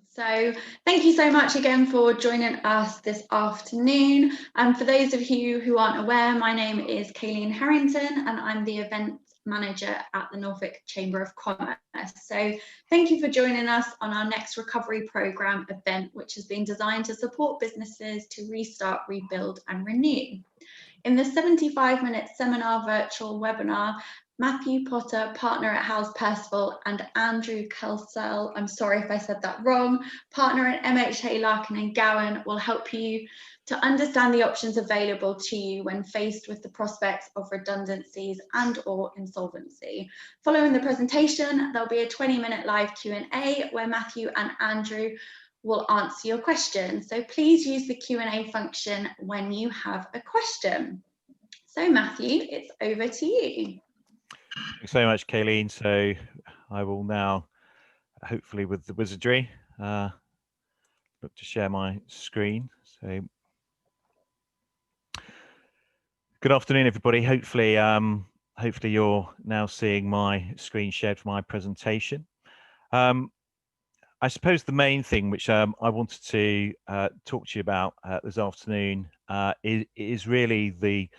So thank you so much again for joining us this afternoon. For those of you who aren't aware, my name is Kayleen Harrington and I'm the event manager at the Norfolk Chamber of Commerce. So thank you for joining us on our next recovery programme event, which has been designed to support businesses to restart, rebuild and renew. In the 75-minute seminar virtual webinar, Matthew Potter, partner at Howes Percival, and Andrew Kelsall, I'm sorry if I said that wrong, partner at MHA Larkin and Gowan, will help you to understand the options available to you when faced with the prospects of redundancies and or insolvency. Following the presentation, there'll be a 20-minute live Q&A where Matthew and Andrew will answer your questions. So please use the Q&A function when you have a question. So Matthew, it's over to you. Thanks so much, Kayleen. So I will now, hopefully with the wizardry, look to share my screen. So good afternoon, everybody. Hopefully, hopefully you're now seeing my screen shared for my presentation. I suppose the main thing which I wanted to talk to you about this afternoon is really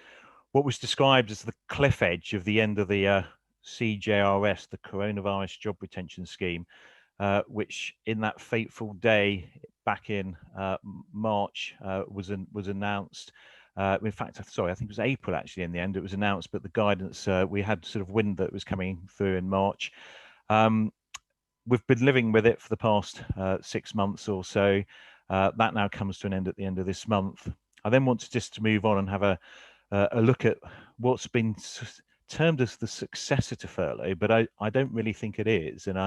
what was described as the cliff edge of the end of the CJRS, the Coronavirus Job Retention Scheme, which in that fateful day back in March was announced. In fact, sorry, I think it was April actually in the end it was announced, but the guidance, we had sort of wind that was coming through in March. We've been living with it for the past 6 months or so. That now comes to an end at the end of this month. I then want to move on and have a look at what's been termed as the successor to furlough, but I don't really think it is. And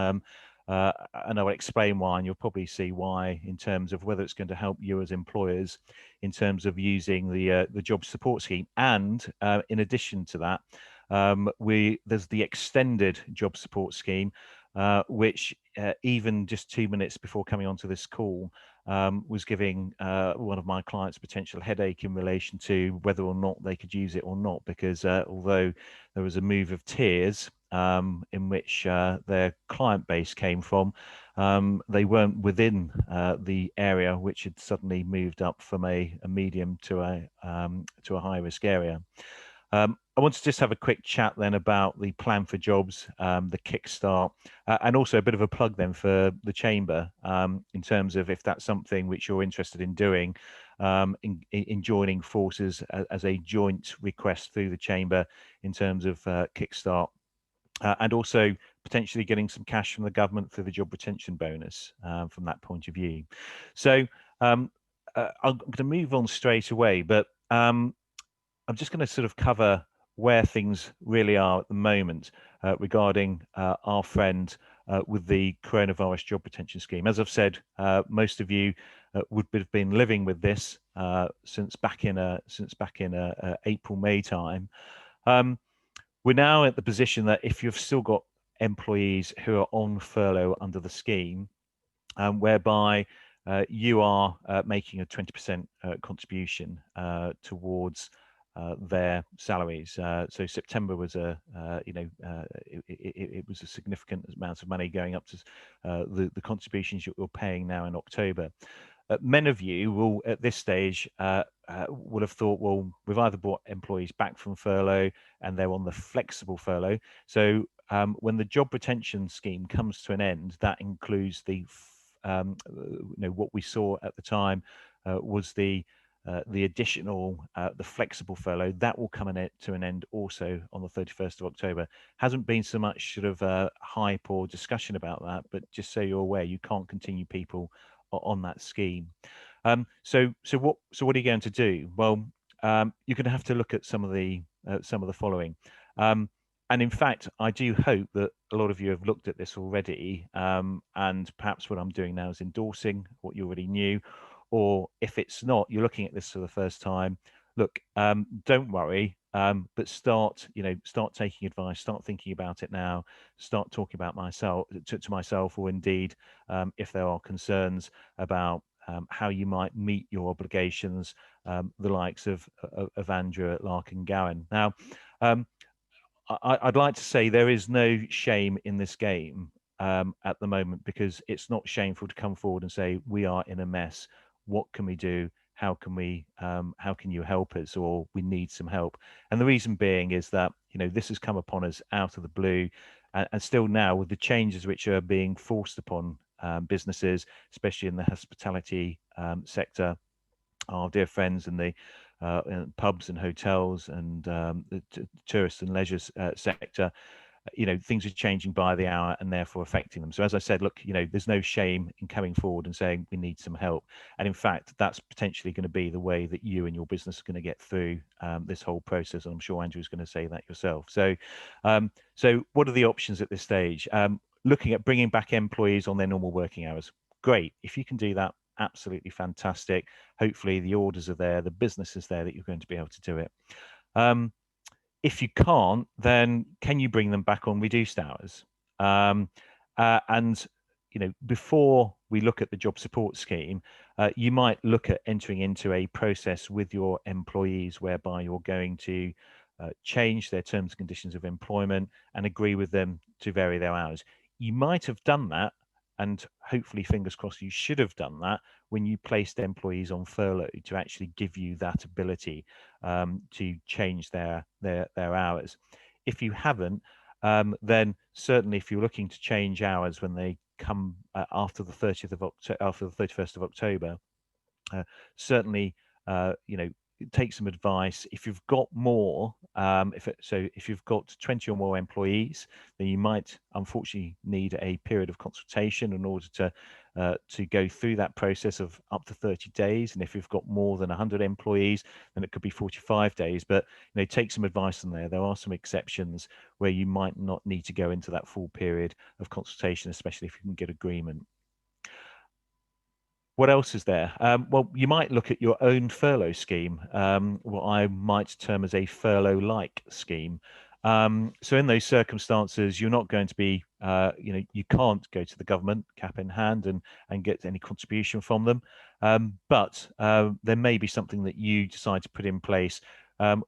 I'll explain why, and you'll probably see why in terms of whether it's going to help you as employers in terms of using the job support scheme. And in addition to that, there's the extended job support scheme, which even just 2 minutes before coming onto this call was giving one of my clients a potential headache in relation to whether or not they could use it or not, because although there was a move of tiers in which their client base came from, they weren't within the area which had suddenly moved up from a medium to a high risk area. I want to just have a quick chat then about the plan for jobs, the Kickstart, and also a bit of a plug then for the Chamber in terms of if that's something which you're interested in doing, in joining forces as a joint request through the Chamber in terms of Kickstart, and also potentially getting some cash from the government through the job retention bonus from that point of view. So I'm going to move on straight away, but I'm just going to sort of cover where things really are at the moment regarding our friend with the Coronavirus Job Retention Scheme. As I've said, most of you would have been living with this since back in April, May time. We're now at the position that if you've still got employees who are on furlough under the scheme, whereby you are making a 20% contribution towards their salaries. So September was it was a significant amount of money going up to the contributions you're paying now in October. Many of you will at this stage would have thought, well, we've either brought employees back from furlough and they're on the flexible furlough. So when the job retention scheme comes to an end, that includes the what we saw at the time was the additional, the flexible furlough that will come to an end also on the 31st of October. Hasn't been so much sort of hype or discussion about that, but just so you're aware, you can't continue people on that scheme. So what are you going to do? Well, you're going to have to look at some of the following. And in fact, I do hope that a lot of you have looked at this already, and perhaps what I'm doing now is endorsing what you already knew. Or if it's not, you're looking at this for the first time, look, don't worry, but start taking advice, start thinking about it now, start talking about to myself, or indeed, if there are concerns about how you might meet your obligations, the likes of Andrew at Larkin Gowan. Now, I'd like to say there is no shame in this game. at the moment, because it's not shameful to come forward and say, we are in a mess. What can we do? How can you help us? Or we need some help. And the reason being is that, this has come upon us out of the blue, and still now with the changes which are being forced upon businesses, especially in the hospitality sector, our dear friends in the pubs and hotels and the tourist and leisure sector. Things are changing by the hour and therefore affecting them. So as I said, look, there's no shame in coming forward and saying we need some help. And in fact, that's potentially going to be the way that you and your business are going to get through this whole process. And I'm sure Andrew's going to say that yourself. So, so what are the options at this stage? Looking at bringing back employees on their normal working hours. Great. If you can do that, absolutely fantastic. Hopefully the orders are there, the business is there that you're going to be able to do it. If you can't, then can you bring them back on reduced hours? And before we look at the job support scheme, you might look at entering into a process with your employees whereby you're going to change their terms and conditions of employment and agree with them to vary their hours. You might have done that, and hopefully, fingers crossed, you should have done that when you placed employees on furlough, to actually give you that ability to change their hours. If you haven't, then certainly if you're looking to change hours when they come after the 30th of October, after the 31st of October, certainly take some advice. If you've got more, if you've got 20 or more employees, then you might unfortunately need a period of consultation in order to go through that process of up to 30 days. And if you've got more than 100 employees, then it could be 45 days. But take some advice on there. There are some exceptions where you might not need to go into that full period of consultation, especially if you can get agreement. What else is there? Well, you might look at your own furlough scheme, what I might term as a furlough-like scheme. So in those circumstances, you're not going to be, you can't go to the government cap in hand and get any contribution from them. But there may be something that you decide to put in place,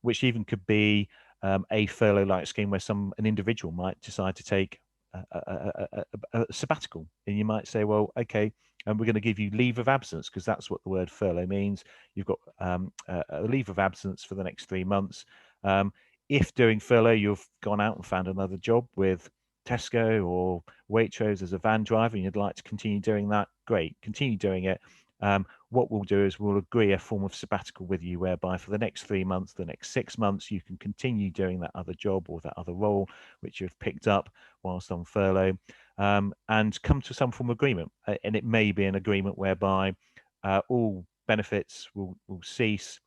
which even could be a furlough-like scheme where an individual might decide to take a sabbatical, and you might say, well, okay, and we're going to give you leave of absence, because that's what the word furlough means. You've got a leave of absence for the next 3 months. If during furlough you've gone out and found another job with Tesco or Waitrose as a van driver and you'd like to continue doing that, great, continue doing it. What we'll do is we'll agree a form of sabbatical with you whereby for the next 3 months, the next 6 months, you can continue doing that other job or that other role which you've picked up whilst on furlough, and come to some form of agreement. And it may be an agreement whereby all benefits will cease,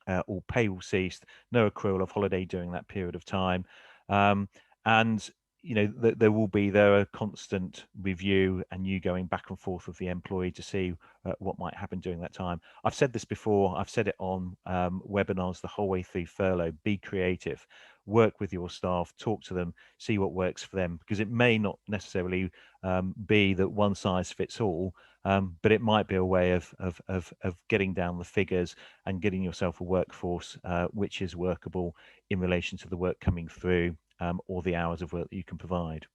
all pay will cease, no accrual of holiday during that period of time, and there will be a constant review and you going back and forth with the employee to see what might happen during that time. I've said this before, I've said it on webinars the whole way through furlough. Be creative, work with your staff, talk to them, see what works for them, because it may not necessarily be that one size fits all, but it might be a way of getting down the figures and getting yourself a workforce which is workable in relation to the work coming through, or the hours of work that you can provide.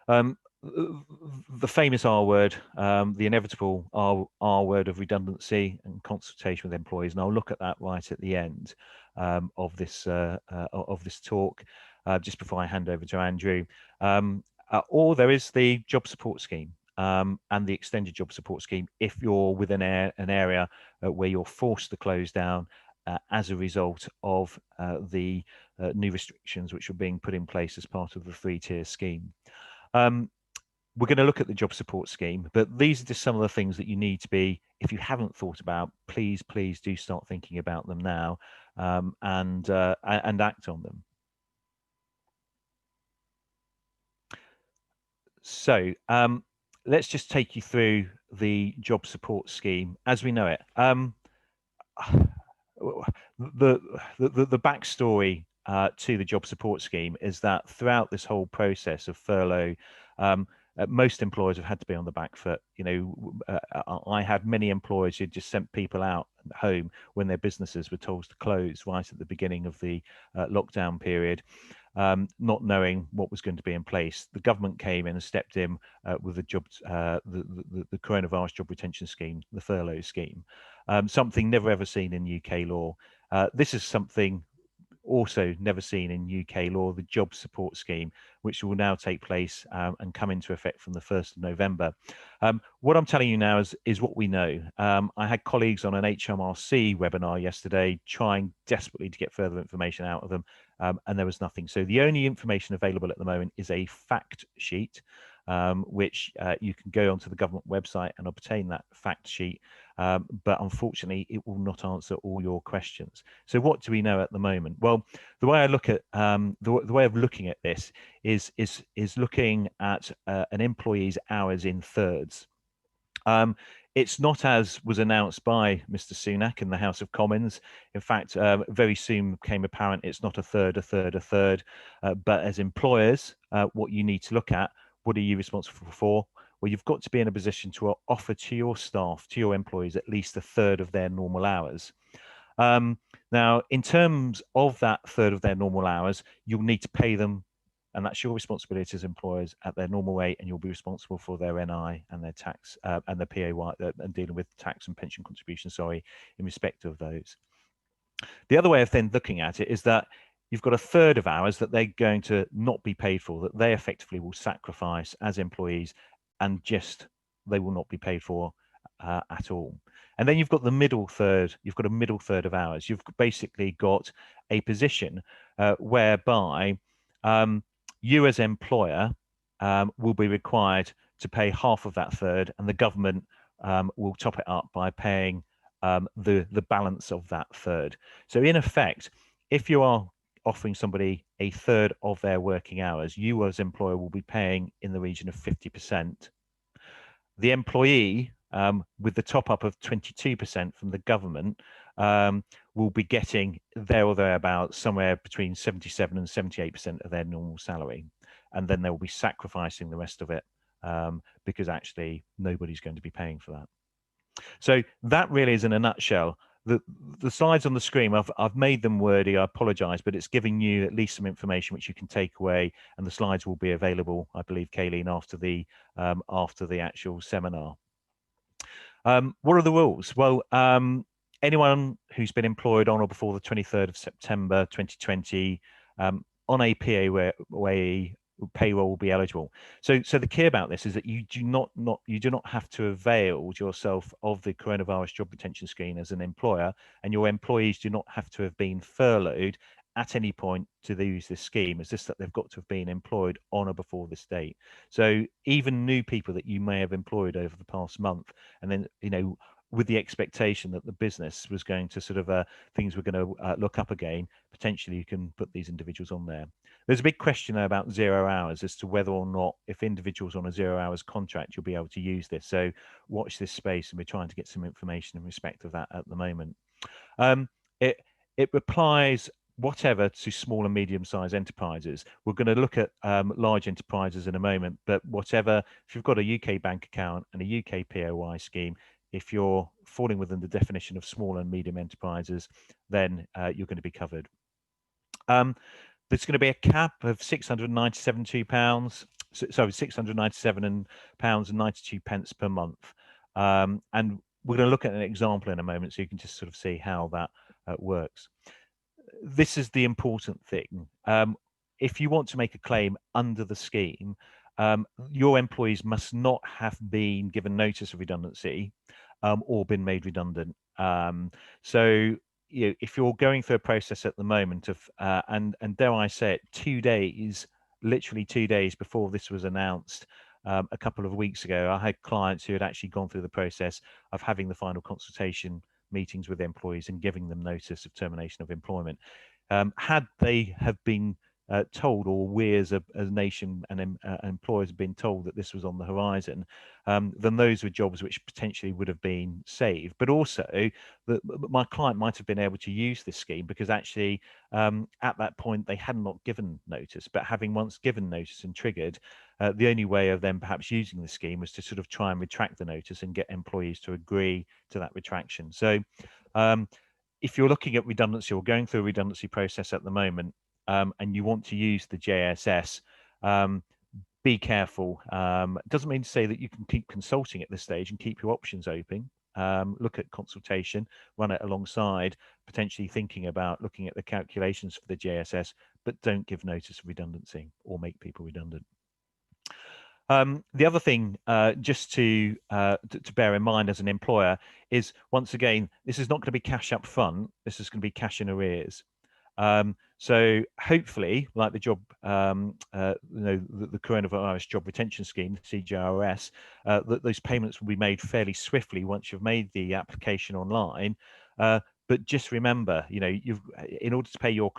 The famous R word, the inevitable R word of redundancy and consultation with employees, and I'll look at that right at the end of this talk, just before I hand over to Andrew. Or there is the job support scheme and the extended job support scheme if you're within an area where you're forced to close down as a result of the new restrictions which are being put in place as part of the 3-tier scheme. We're going to look at the job support scheme, but these are just some of the things that you need to be, if you haven't thought about, please do start thinking about them now, and act on them. So let's just take you through the job support scheme as we know it. The backstory to the job support scheme is that throughout this whole process of furlough, most employers have had to be on the back foot. I had many employers who just sent people out home when their businesses were told to close right at the beginning of the lockdown period. not knowing what was going to be in place. The government came in and stepped in with the coronavirus job retention scheme, the furlough scheme, something never ever seen in UK law. This is something also never seen in UK law, the job support scheme, which will now take place and come into effect from the 1st of November. What I'm telling you now is what we know. I had colleagues on an HMRC webinar yesterday trying desperately to get further information out of them, and there was nothing. So the only information available at the moment is a fact sheet, which you can go onto the government website and obtain that fact sheet. But unfortunately, it will not answer all your questions. So what do we know at the moment? Well, the way I look at the way of looking at this is looking at an employee's hours in thirds. It's not as was announced by Mr. Sunak in the House of Commons. In fact, very soon became apparent it's not a third, a third, a third. But as employers, what you need to look at, what are you responsible for? Well, you've got to be in a position to offer to your staff, to your employees, at least a third of their normal hours. Now, in terms of that third of their normal hours, you'll need to pay them, and that's your responsibility as employers, at their normal rate, and you'll be responsible for their NI and their tax and their PAY and dealing with tax and pension contributions, sorry, in respect of those. The other way of then looking at it is that you've got a third of hours that they're going to not be paid for, that they effectively will sacrifice as employees, and just they will not be paid for at all. And then you've got the middle third. You've got a middle third of hours. You've basically got a position whereby you as employer will be required to pay half of that third, and the government will top it up by paying the balance of that third. So in effect, if you are offering somebody a third of their working hours, you as employer will be paying in the region of 50%. The employee, with the top up of 22% from the government, will be getting there or thereabouts somewhere between 77 and 78% of their normal salary. And then they will be sacrificing the rest of it because actually nobody's going to be paying for that. So that really is in a nutshell. The slides on the screen, I've made them wordy, I apologize, but it's giving you at least some information which you can take away, and the slides will be available, I believe, Kayleen, after the actual seminar. What are the rules? Well, anyone who's been employed on or before the 23rd of September 2020 on a PAYE payroll will be eligible. So the key about this is that you do not have to avail yourself of the coronavirus job retention scheme as an employer, and your employees do not have to have been furloughed at any point to use this scheme. It's just that they've got to have been employed on or before this date. So even new people that you may have employed over the past month, and then with the expectation that the business was going to sort of things were going to look up again, potentially you can put these individuals on there. There's a big question about 0 hours as to whether or not, if individuals on a 0 hours contract, you'll be able to use this. So watch this space, and we're trying to get some information in respect of that at the moment. It applies whatever to small and medium-sized enterprises. We're going to look at large enterprises in a moment, but whatever, if you've got a UK bank account and a UK POI scheme, if you're falling within the definition of small and medium enterprises, then you're going to be covered. There's going to be a cap of £697 and 92 pence per month. And we're going to look at an example in a moment, so you can just sort of see how that works. This is the important thing. If you want to make a claim under the scheme, your employees must not have been given notice of redundancy or been made redundant. So if you're going through a process at the moment of, and dare I say it, 2 days, literally 2 days before this was announced a couple of weeks ago, I had clients who had actually gone through the process of having the final consultation meetings with employees and giving them notice of termination of employment. Had they have been told, or we as a nation and employers have been told that this was on the horizon, then those were jobs which potentially would have been saved. But also, my client might have been able to use this scheme because actually at that point they had not given notice. But having once given notice and triggered, the only way of them perhaps using the scheme was to sort of try and retract the notice and get employees to agree to that retraction. So if you're looking at redundancy or going through a redundancy process at the moment, and you want to use the JSS, be careful. It doesn't mean to say that you can keep consulting at this stage and keep your options open. Look at consultation, run it alongside, potentially thinking about looking at the calculations for the JSS, but don't give notice of redundancy or make people redundant. The other thing just to bear in mind as an employer is, once again, this is not going to be cash up front. This is going to be cash in arrears. So hopefully, like the job, the coronavirus job retention scheme, the CJRS, that those payments will be made fairly swiftly once you've made the application online. But just remember, in order to pay your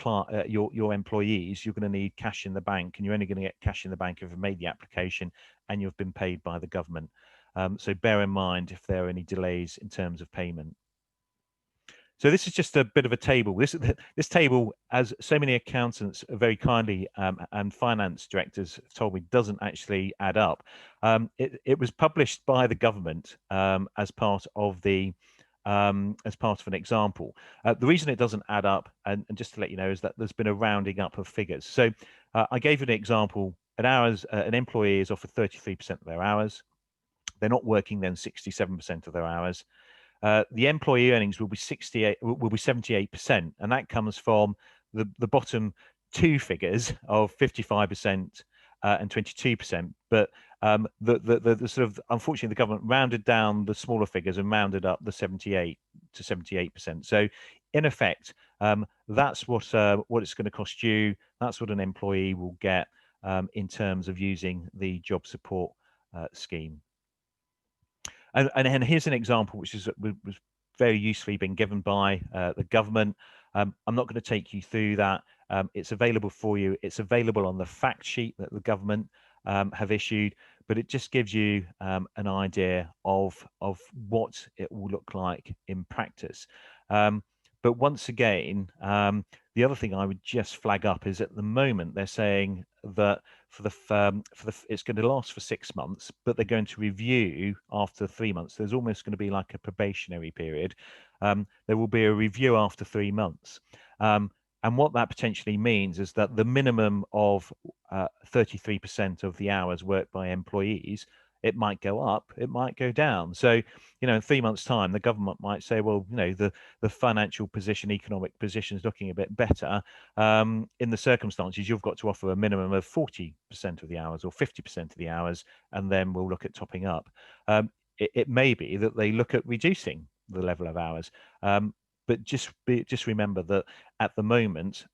employees, you're going to need cash in the bank, and you're only going to get cash in the bank if you've made the application and you've been paid by the government. So bear in mind if there are any delays in terms of payment. So this is just a bit of a table. This table, as so many accountants very kindly and finance directors have told me, doesn't actually add up. It was published by the government as part of an example. The reason it doesn't add up, and just to let you know, is that there's been a rounding up of figures. So I gave you an example. At hours, an employee is offered 33% of their hours. They're not working then 67% of their hours. The employee earnings will be 78%, and that comes from the bottom two figures of 55% and 22%. But the sort of, unfortunately, the government rounded down the smaller figures and rounded up the 78 to 78%. So in effect, that's what it's going to cost you. That's what an employee will get in terms of using the job support scheme. And here's an example which was very usefully been given by the government. I'm not going to take you through that. It's available for you. It's available on the fact sheet that the government have issued, but it just gives you an idea of what it will look like in practice. But once again, the other thing I would just flag up is, at the moment they're saying that it's going to last for 6 months, but they're going to review after 3 months. There's almost going to be like a probationary period. There will be a review after 3 months. And what that potentially means is that the minimum of 33% of the hours worked by employees, it might go up, it might go down. So, in 3 months' time, the government might say, well, the financial position, economic position is looking a bit better. In the circumstances, you've got to offer a minimum of 40% of the hours or 50% of the hours, and then we'll look at topping up. It may be that they look at reducing the level of hours. But just remember that at the moment,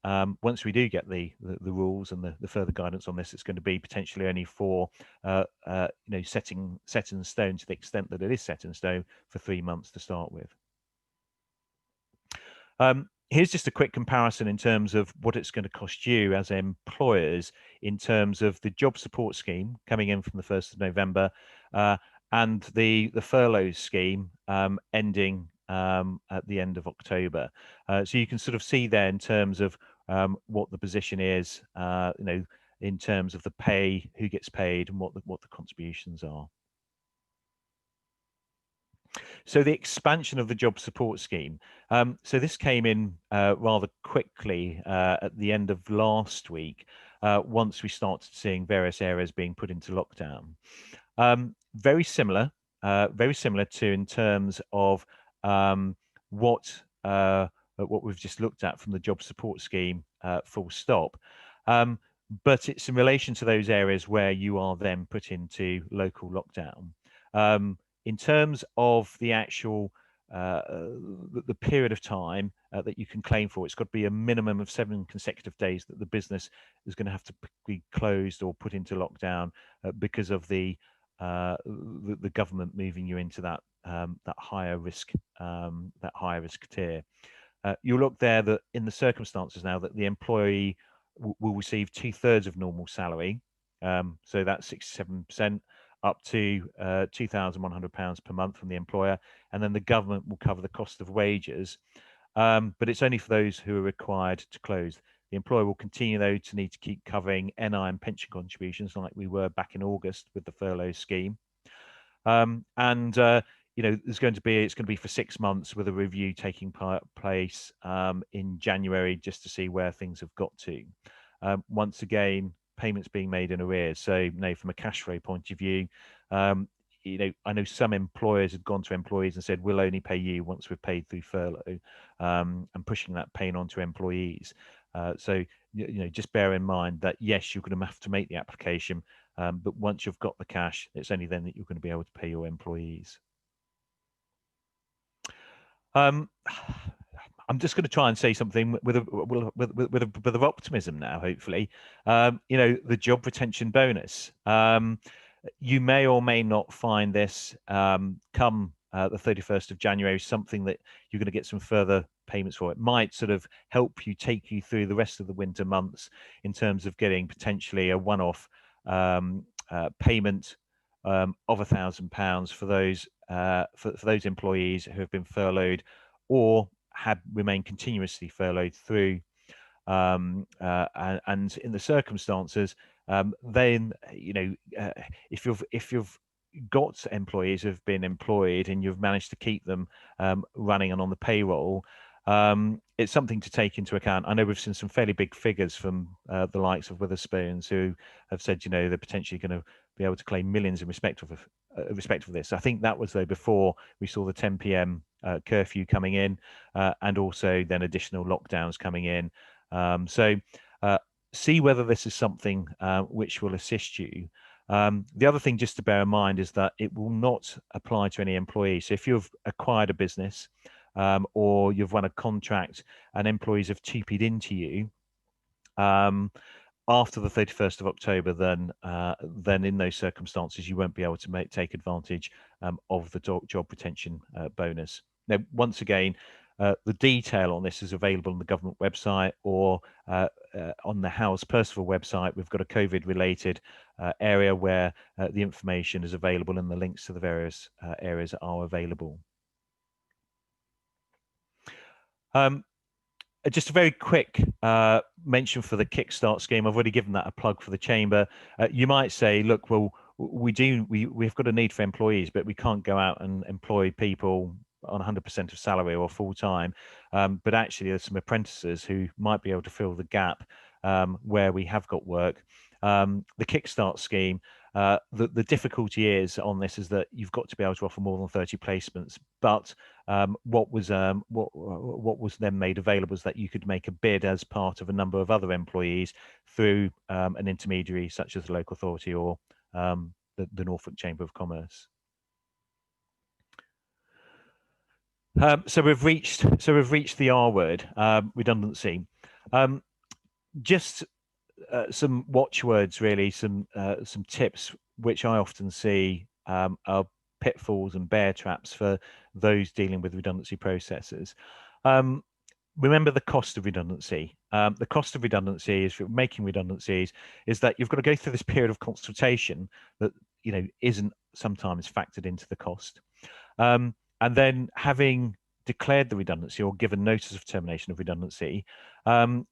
once we do get the rules and the further guidance on this, it's going to be potentially only for set in stone, to the extent that it is set in stone, for 3 months to start with. Here's just a quick comparison in terms of what it's going to cost you as employers in terms of the job support scheme coming in from the 1st of November and the furlough scheme ending at the end of October. So you can sort of see there in terms of what the position is, in terms of the pay, who gets paid, and what the contributions are. So the expansion of the job support scheme. So this came in rather quickly at the end of last week, once we started seeing various areas being put into lockdown. Very similar to in terms of what we've just looked at from the job support scheme, full stop. But it's in relation to those areas where you are then put into local lockdown. In terms of the actual the period of time that you can claim for, it's got to be a minimum of 7 consecutive days that the business is going to have to be closed or put into lockdown because of the government moving you into that higher risk tier. You'll look there that in the circumstances now that the employee will receive 2/3 of normal salary, so that's 67%, up to £2,100 per month from the employer, and then the government will cover the cost of wages, but it's only for those who are required to close. The employer will continue, though, to need to keep covering NI and pension contributions like we were back in August with the furlough scheme. And it's going to be for 6 months with a review taking place in January, just to see where things have got to. Once again, payments being made in arrears. So, from a cash flow point of view, I know some employers had gone to employees and said, we'll only pay you once we've paid through furlough, and pushing that pain onto employees. So, just bear in mind that, yes, you're going to have to make the application, but once you've got the cash, it's only then that you're going to be able to pay your employees. I'm just going to try and say something with a bit of optimism now, hopefully. The job retention bonus. You may or may not find this come the 31st of January, something that you're going to get some further payments for. It might sort of help you take you through the rest of the winter months in terms of getting potentially a one-off payment of £1,000 for those for those employees who have been furloughed or had remained continuously furloughed through. And in the circumstances, then if you've got employees who have been employed and you've managed to keep them running and on the payroll, it's something to take into account. I know we've seen some fairly big figures from the likes of Witherspoons, who have said they're potentially going to be able to claim millions in respect of this. I think that was though before we saw the 10 p.m. Curfew coming in, and also then additional lockdowns coming in. So see whether this is something which will assist you. The other thing just to bear in mind is that it will not apply to any employee. So if you've acquired a business or you've won a contract and employees have TP'd into you after the 31st of October, then in those circumstances, you won't be able to take advantage of the job retention bonus. Now, once again, the detail on this is available on the government website or on the Howes Percival website. We've got a COVID-related area where the information is available and the links to the various areas are available. Just a very quick mention for the Kickstart scheme. I've already given that a plug for the Chamber. You might say, look, well, we've got a need for employees, but we can't go out and employ people on 100% of salary or full time. But actually, there's some apprentices who might be able to fill the gap where we have got work. The Kickstart scheme, the difficulty is on this is that you've got to be able to offer more than 30 placements. But what was then made available is that you could make a bid as part of a number of other employees through an intermediary such as the local authority or the Norfolk Chamber of Commerce. So we've reached the R word, redundancy. Just some watchwords, really, some tips which I often see are pitfalls and bear traps for those dealing with redundancy processes. Remember the cost of redundancy. The cost of redundancy is for making redundancies is that you've got to go through this period of consultation that isn't sometimes factored into the cost. And then having declared the redundancy or given notice of termination of redundancy,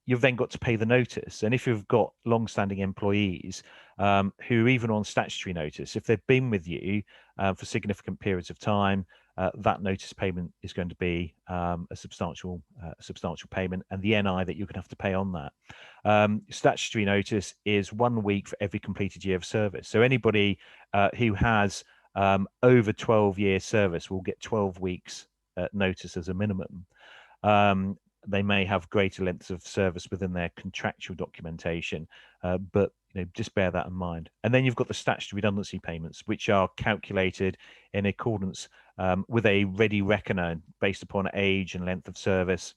you've then got to pay the notice. And if you've got long-standing employees who, even on statutory notice, if they've been with you for significant periods of time, that notice payment is going to be a substantial payment, and the NI that you're going to have to pay on that. Statutory notice is 1 week for every completed year of service. So anybody who has over 12 years service will get 12 weeks notice as a minimum. They may have greater lengths of service within their contractual documentation, but just bear that in mind. And then you've got the statutory redundancy payments, which are calculated in accordance with a ready reckoner based upon age and length of service,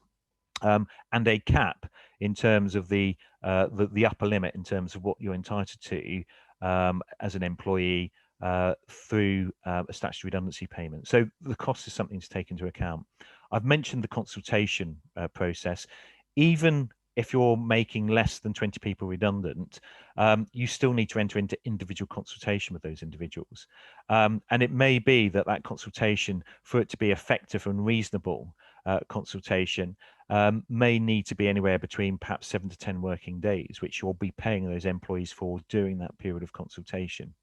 and a cap in terms of the upper limit in terms of what you're entitled to as an employee through a statutory redundancy payment. So the cost is something to take into account. I've mentioned the consultation process. Even if you're making less than 20 people redundant, you still need to enter into individual consultation with those individuals. And it may be that consultation, for it to be effective and reasonable consultation, may need to be anywhere between perhaps 7 to 10 working days, which you'll be paying those employees for during that period of consultation.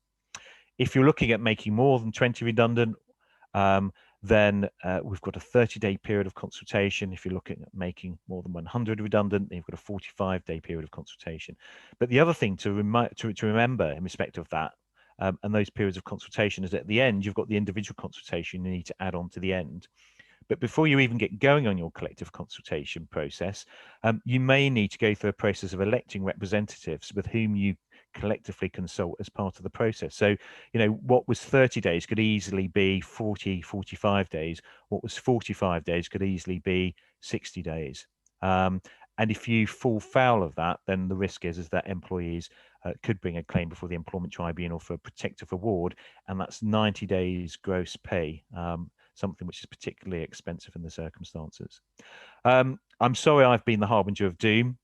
If you're looking at making more than 20 redundant, Then we've got a 30-day period of consultation. If you're looking at making more than 100 redundant, then you've got a 45-day period of consultation. But the other thing to remember in respect of that and those periods of consultation is at the end, you've got the individual consultation you need to add on to the end. But before you even get going on your collective consultation process, you may need to go through a process of electing representatives with whom you collectively consult as part of the process. So, what was 30 days could easily be 40, 45 days. What was 45 days could easily be 60 days. And if you fall foul of that, then the risk is that employees could bring a claim before the Employment Tribunal for a protective award, and that's 90 days gross pay. Something which is particularly expensive in the circumstances. I'm sorry I've been the harbinger of doom,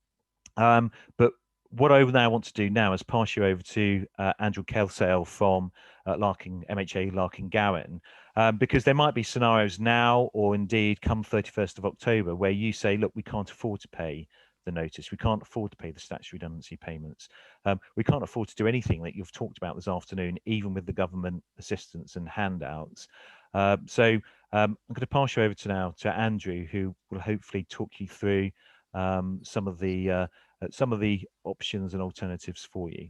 but what I now want to do now is pass you over to Andrew Kelsall from MHA Larkin Gowan, because there might be scenarios now or indeed come 31st of October where you say, look, we can't afford to pay the notice. We can't afford to pay the statutory redundancy payments. We can't afford to do anything that you've talked about this afternoon, even with the government assistance and handouts. So I'm going to pass you over to Andrew, who will hopefully talk you through some of the options and alternatives for you.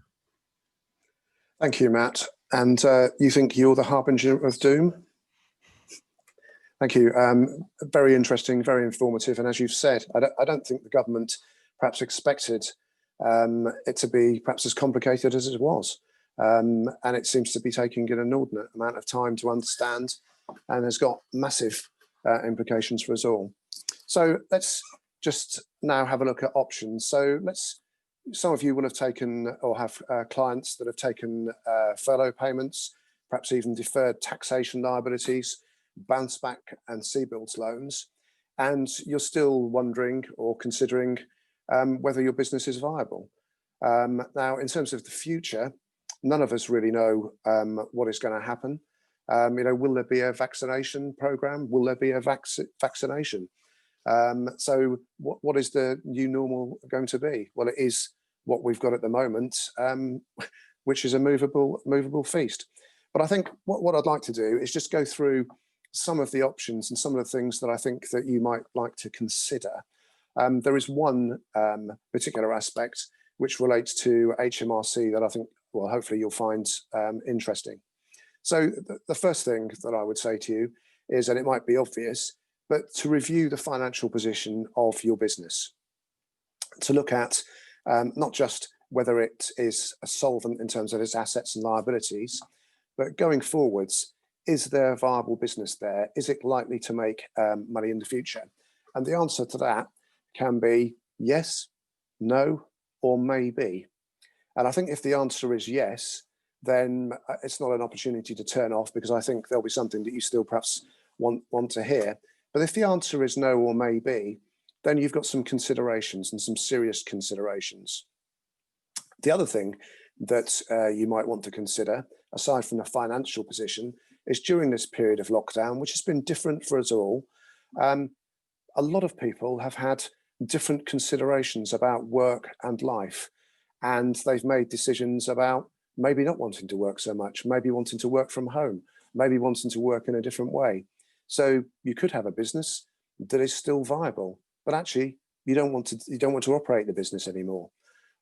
Thank you, Matt. And you think you're the harbinger of doom? Thank you. Very interesting, very informative. And as you've said, I don't think the government perhaps expected it to be perhaps as complicated as it was. And it seems to be taking an inordinate amount of time to understand and has got massive implications for us all. So let's just now have a look at options. So some of you will have taken or have clients that have taken furlough payments, perhaps even deferred taxation liabilities, bounce back and CBILS loans, and you're still wondering or considering whether your business is viable. Now, in terms of the future, none of us really know what is going to happen. Will there be a vaccination program? Will there be a vaccination? So what is the new normal going to be? Well, it is what we've got at the moment, which is a movable feast. But I think what I'd like to do is just go through some of the options and some of the things that I think that you might like to consider. There is one particular aspect which relates to HMRC that I think, well, hopefully you'll find interesting. So the first thing that I would say to you is, and it might be obvious, but to review the financial position of your business, to look at not just whether it is a solvent in terms of its assets and liabilities, but going forwards, is there a viable business there? Is it likely to make money in the future? And the answer to that can be yes, no, or maybe. And I think if the answer is yes, then it's not an opportunity to turn off, because I think there'll be something that you still perhaps want to hear. But if the answer is no or maybe, then you've got some considerations and some serious considerations. The other thing that you might want to consider, aside from the financial position, is during this period of lockdown, which has been different for us all, a lot of people have had different considerations about work and life, and they've made decisions about maybe not wanting to work so much, maybe wanting to work from home, maybe wanting to work in a different way. So you could have a business that is still viable, but actually you don't want to operate the business anymore,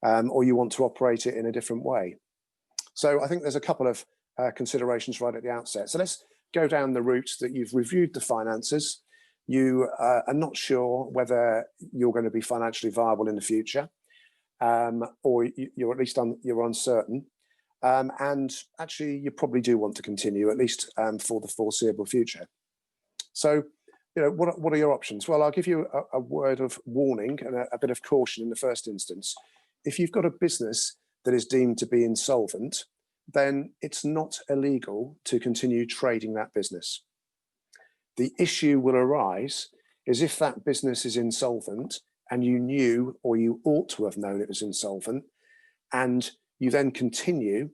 or you want to operate it in a different way. So I think there's a couple of considerations right at the outset. So let's go down the route that you've reviewed the finances. You are not sure whether you're going to be financially viable in the future, or you're at least you're uncertain. And actually, you probably do want to continue, at least for the foreseeable future. So, what are your options? Well, I'll give you a word of warning and a bit of caution in the first instance. If you've got a business that is deemed to be insolvent, then it's not illegal to continue trading that business. The issue will arise is if that business is insolvent and you knew, or you ought to have known it was insolvent, and you then continue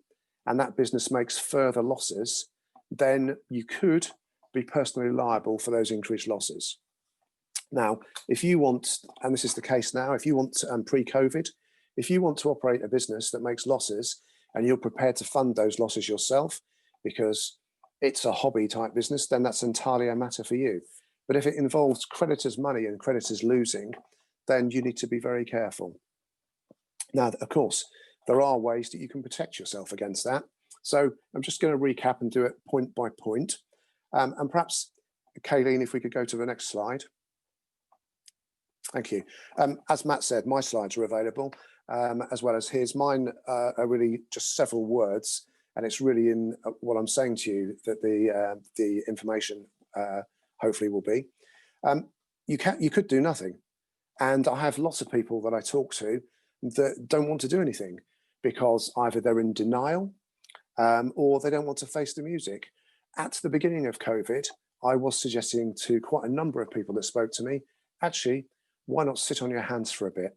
and that business makes further losses, then you could be personally liable for those increased losses. Now, if you want, and this is the case now, if you want pre-COVID, if you want to operate a business that makes losses and you're prepared to fund those losses yourself, because it's a hobby type business, then that's entirely a matter for you. But if it involves creditors' money and creditors losing, then you need to be very careful. Now, of course, there are ways that you can protect yourself against that. So I'm just going to recap and do it point by point. And perhaps, Kayleen, if we could go to the next slide. Thank you. As Matt said, my slides are available, as well as his. Mine are really just several words, and it's really in what I'm saying to you that the information hopefully will be. You could do nothing. And I have lots of people that I talk to that don't want to do anything because either they're in denial or they don't want to face the music. At the beginning of COVID, I was suggesting to quite a number of people that spoke to me, actually, why not sit on your hands for a bit?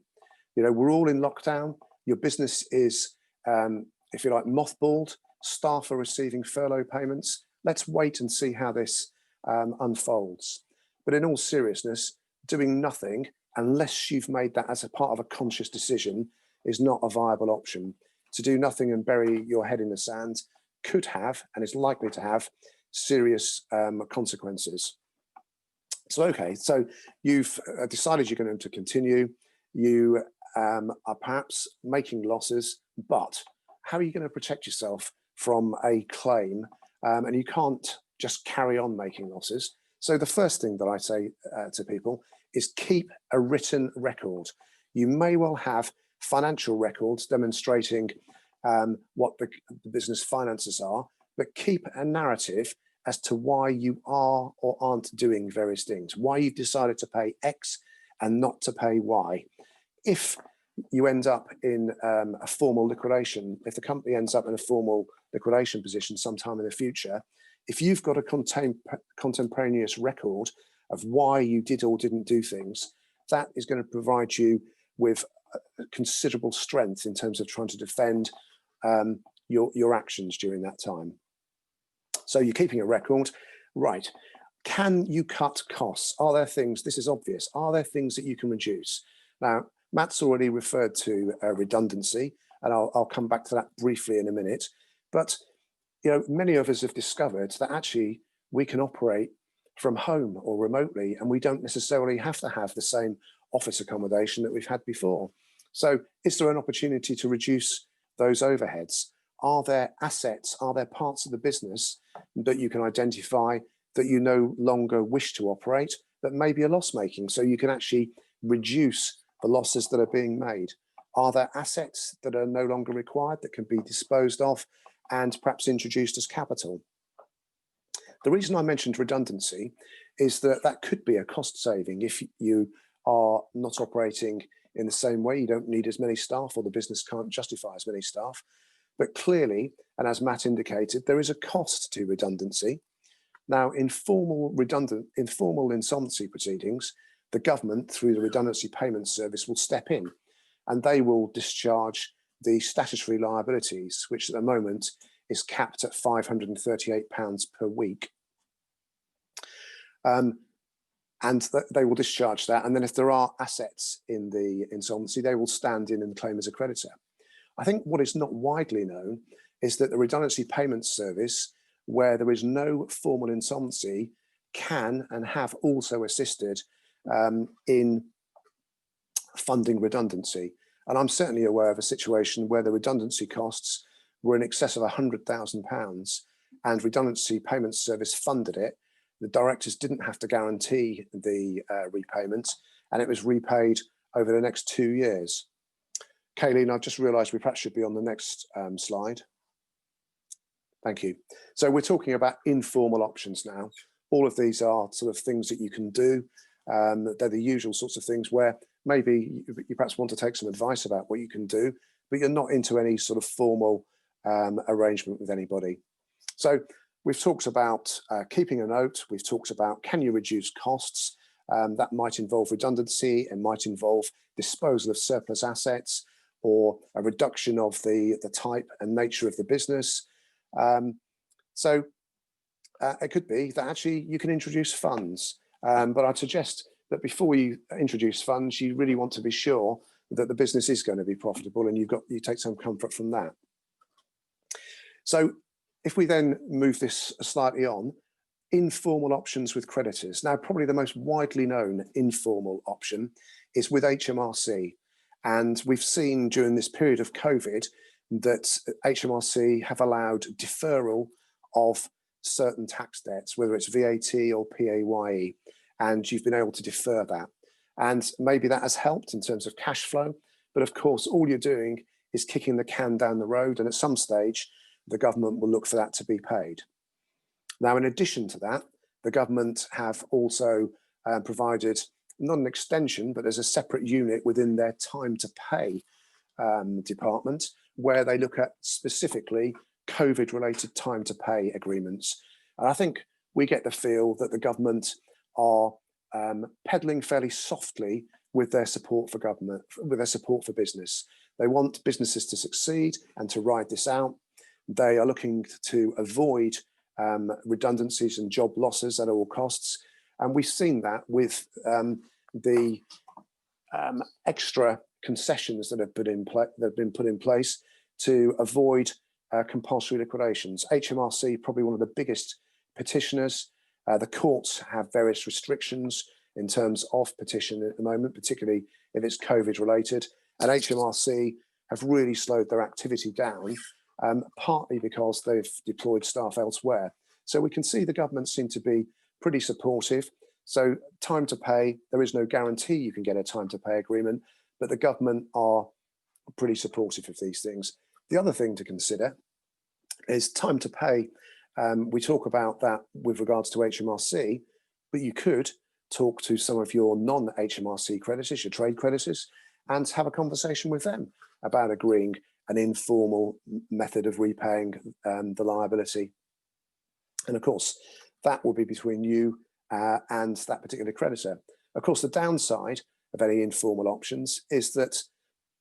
You know, we're all in lockdown. Your business is, if you like, mothballed. Staff are receiving furlough payments. Let's wait and see how this unfolds. But in all seriousness, doing nothing, unless you've made that as a part of a conscious decision, is not a viable option. To do nothing and bury your head in the sand could have, and is likely to have, serious consequences. So, okay, so you've decided you're going to continue. You are perhaps making losses, but how are you going to protect yourself from a claim? And you can't just carry on making losses. So the first thing that I say to people is keep a written record. You may well have financial records demonstrating what the business finances are, but keep a narrative as to why you are or aren't doing various things, why you've decided to pay X and not to pay Y. If you end up in a formal liquidation, if the company ends up in a formal liquidation position sometime in the future, if you've got a contemporaneous record of why you did or didn't do things, that is going to provide you with considerable strength in terms of trying to defend your actions during that time. So you're keeping a record, right? Can you cut costs? Are there things, this is obvious, are there things that you can reduce? Now, Matt's already referred to redundancy, and I'll come back to that briefly in a minute. But you know, many of us have discovered that actually we can operate from home or remotely, and we don't necessarily have to have the same office accommodation that we've had before. So is there an opportunity to reduce those overheads? Are there assets, are there parts of the business that you can identify that you no longer wish to operate that may be a loss making, so you can actually reduce the losses that are being made? Are there assets that are no longer required that can be disposed of and perhaps introduced as capital? The reason I mentioned redundancy is that that could be a cost saving if you are not operating in the same way. You don't need as many staff, or the business can't justify as many staff. But clearly, and as Matt indicated, there is a cost to redundancy. Now, in formal insolvency proceedings, the government, through the Redundancy Payment Service, will step in and they will discharge the statutory liabilities, which at the moment is capped at £538 per week. And they will discharge that. And then if there are assets in the insolvency, they will stand in and claim as a creditor. I think what is not widely known is that the Redundancy Payment Service, where there is no formal insolvency, can and have also assisted in funding redundancy. And I'm certainly aware of a situation where the redundancy costs were in excess of £100,000 and Redundancy Payment Service funded it. The directors didn't have to guarantee the repayment, and it was repaid over the next 2 years. Kayleen, I've just realised we perhaps should be on the next slide. Thank you. So we're talking about informal options now. All of these are sort of things that you can do. They're the usual sorts of things where maybe you perhaps want to take some advice about what you can do, but you're not into any sort of formal arrangement with anybody. So we've talked about keeping a note. We've talked about, can you reduce costs? That might involve redundancy. It might involve disposal of surplus assets, or a reduction of the type and nature of the business. So it could be that actually you can introduce funds, but I'd suggest that before you introduce funds, you really want to be sure that the business is going to be profitable, and you take some comfort from that. So If we then move this slightly on, informal options with creditors. Now, probably the most widely known informal option is with HMRC. And we've seen during this period of COVID that HMRC have allowed deferral of certain tax debts, whether it's VAT or PAYE, and you've been able to defer that. And maybe that has helped in terms of cash flow, but of course, all you're doing is kicking the can down the road, and at some stage, the government will look for that to be paid. Now, in addition to that, the government have also provided not an extension, but there's a separate unit within their time to pay department where they look at specifically COVID related time to pay agreements. And I think we get the feel that the government are peddling fairly softly with their support for government, with their support for business. They want businesses to succeed and to ride this out. They are looking to avoid redundancies and job losses at all costs. And we've seen that with the extra concessions that have been put in place to avoid compulsory liquidations. HMRC, probably one of the biggest petitioners. The courts have various restrictions in terms of petition at the moment, particularly if it's COVID related. And HMRC have really slowed their activity down, partly because they've deployed staff elsewhere. So we can see the government seem to be pretty supportive. So time to pay, there is no guarantee you can get a time to pay agreement, but the government are pretty supportive of these things. The other thing to consider is time to pay. We talk about that with regards to HMRC, but you could talk to some of your non-HMRC creditors, your trade creditors, and have a conversation with them about agreeing an informal method of repaying the liability. And of course, that will be between you and that particular creditor. Of course, the downside of any informal options is that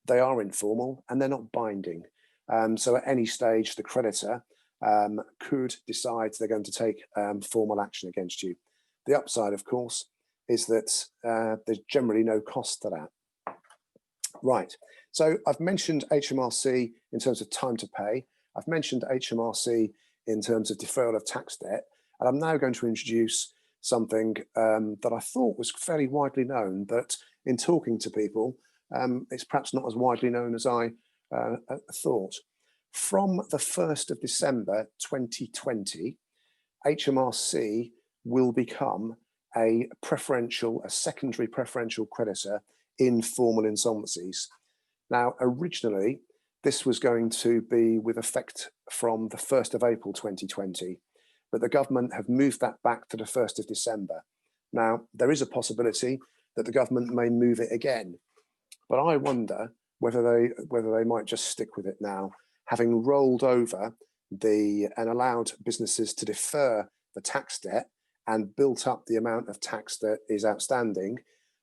they are informal and they're not binding. So at any stage, the creditor could decide they're going to take formal action against you. The upside, of course, is that there's generally no cost to that. Right, so I've mentioned HMRC in terms of time to pay. I've mentioned HMRC in terms of deferral of tax debt. And I'm now going to introduce something that I thought was fairly widely known, but in talking to people, it's perhaps not as widely known as I thought. From the 1st of December 2020, HMRC will become a secondary preferential creditor in formal insolvencies. Now, originally, this was going to be with effect from the 1st of April 2020, but the government have moved that back to the 1st of December. Now, there is a possibility that the government may move it again, but I wonder whether they might just stick with it now, having rolled over and allowed businesses to defer the tax debt and built up the amount of tax that is outstanding.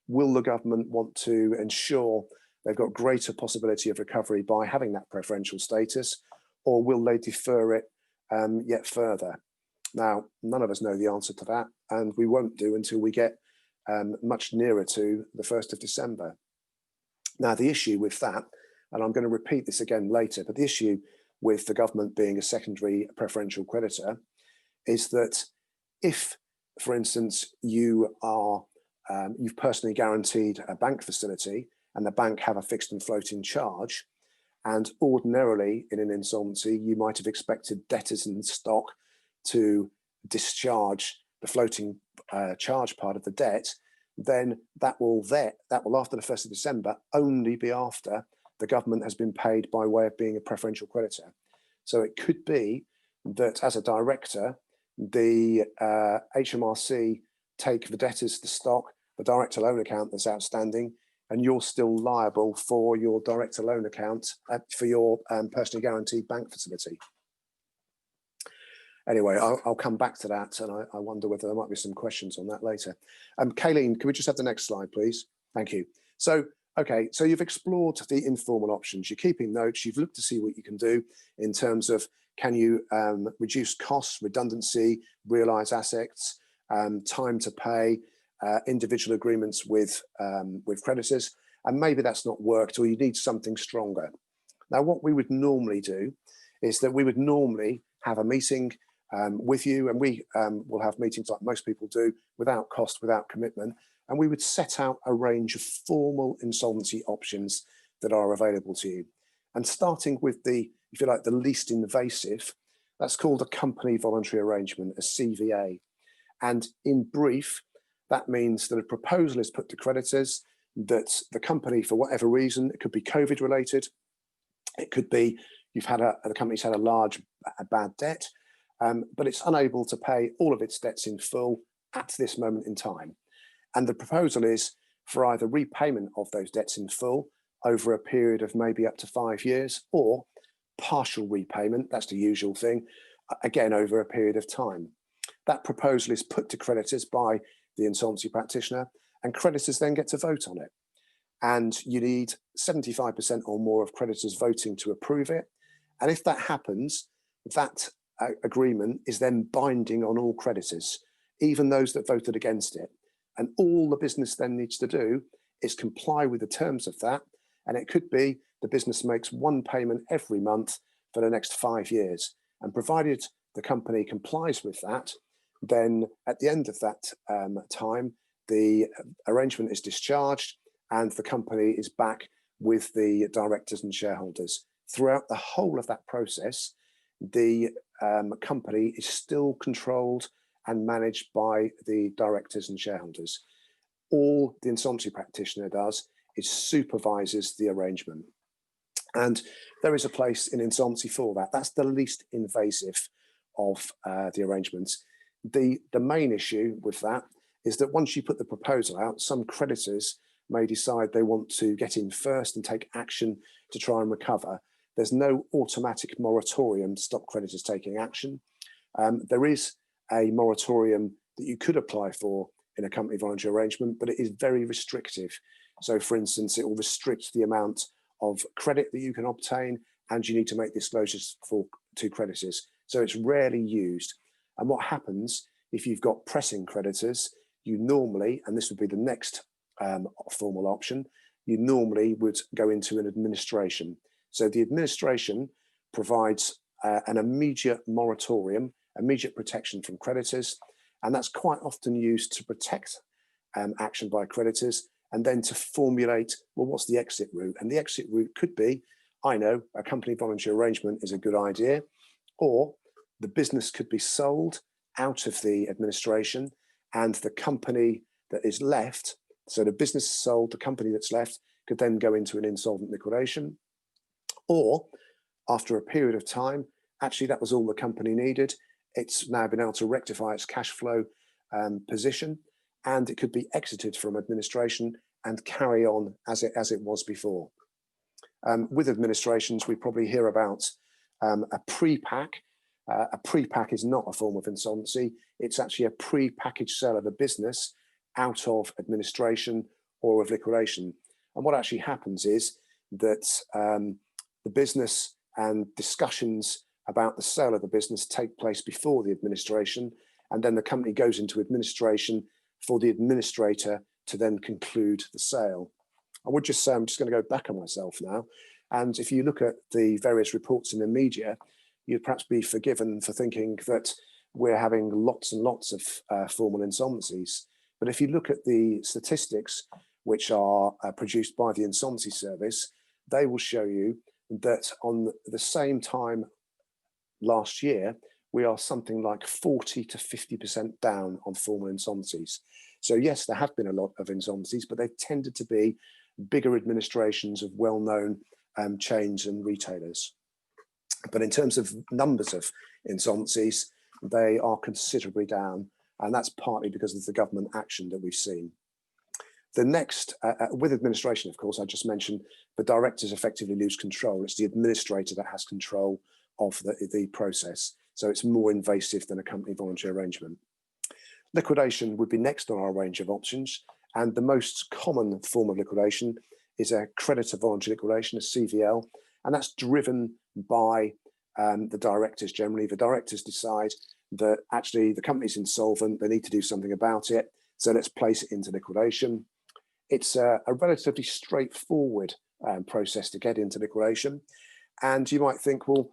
Will the government want to ensure they've got greater possibility of recovery by having that preferential status, or will they defer it yet further? Now, none of us know the answer to that, and we won't do until we get much nearer to the 1st of December. Now, the issue with that, and I'm going to repeat this again later, but the issue with the government being a secondary preferential creditor is that if, for instance, you've personally guaranteed a bank facility and the bank have a fixed and floating charge, and ordinarily in an insolvency, you might have expected debtors in stock to discharge the floating charge part of the debt, then that will after the 1st of December only be after the government has been paid by way of being a preferential creditor. So it could be that as a director, the HMRC take the debtors to stock, the director loan account that's outstanding, and you're still liable for your director loan account for your personally guaranteed bank facility. Anyway, I'll come back to that, and I wonder whether there might be some questions on that later. Kayleen, can we just have the next slide, please? Thank you. So, okay, so you've explored the informal options. You're keeping notes. You've looked to see what you can do in terms of can you reduce costs, redundancy, realise assets, time to pay, individual agreements with creditors, and maybe that's not worked, or you need something stronger. Now, what we would normally do is that we would normally have a meeting with you, and we will have meetings like most people do, without cost, without commitment, and we would set out a range of formal insolvency options that are available to you. And starting with the, if you like, the least invasive, that's called a company voluntary arrangement, a CVA. And in brief, that means that a proposal is put to creditors that the company, for whatever reason, it could be COVID related, it could be the company's had a bad debt, but it's unable to pay all of its debts in full at this moment in time. And the proposal is for either repayment of those debts in full over a period of maybe up to 5 years, or partial repayment, that's the usual thing, again over a period of time. That proposal is put to creditors by the insolvency practitioner, and creditors then get to vote on it. And you need 75% or more of creditors voting to approve it. And if that happens, that agreement is then binding on all creditors, even those that voted against it. And all the business then needs to do is comply with the terms of that. And it could be the business makes one payment every month for the next 5 years. And provided the company complies with that, then at the end of that time, the arrangement is discharged and the company is back with the directors and shareholders. Throughout the whole of that process, the company is still controlled and managed by the directors and shareholders. All the insolvency practitioner does is supervises the arrangement. And there is a place in insolvency for that. That's the least invasive of the arrangements. The main issue with that is that once you put the proposal out, some creditors may decide they want to get in first and take action to try and recover. There's no automatic moratorium to stop creditors taking action. There is a moratorium that you could apply for in a company voluntary arrangement, but it is very restrictive. So for instance, it will restrict the amount of credit that you can obtain, and you need to make disclosures to creditors. So it's rarely used. And what happens if you've got pressing creditors, you normally, and this would be the next formal option, you normally would go into an administration. So the administration provides an immediate moratorium, immediate protection from creditors, and that's quite often used to protect action by creditors, and then to formulate, well, what's the exit route? And the exit route could be, I know, a company voluntary arrangement is a good idea, or the business could be sold out of the administration, and the company that is left, so the business sold, the company that's left could then go into an insolvent liquidation. Or after a period of time, actually that was all the company needed. It's now been able to rectify its cash flow position, and it could be exited from administration and carry on as it was before. With administrations, we probably hear about a pre-pack. A pre-pack is not a form of insolvency. It's actually a pre-packaged sale of a business out of administration or of liquidation. And what actually happens is that the business and discussions about the sale of the business take place before the administration, and then the company goes into administration for the administrator to then conclude the sale. I would just say, I'm just going to go back on myself now. And if you look at the various reports in the media, you'd perhaps be forgiven for thinking that we're having lots and lots of formal insolvencies. But if you look at the statistics which are produced by the Insolvency Service, they will show you that on the same time last year, we are something like 40 to 50% down on formal insolvencies. So yes, there have been a lot of insolvencies, but they've tended to be bigger administrations of well-known chains and retailers. But in terms of numbers of insolvencies, they are considerably down, and that's partly because of the government action that we've seen. The next, with administration, of course, I just mentioned, the directors effectively lose control. It's the administrator that has control of the process. So it's more invasive than a company voluntary arrangement. Liquidation would be next on our range of options. And the most common form of liquidation is a creditor voluntary liquidation, a CVL. And that's driven by the directors generally. The directors decide that actually the company's insolvent, they need to do something about it. So let's place it into liquidation. It's a relatively straightforward process to get into liquidation. And you might think, well,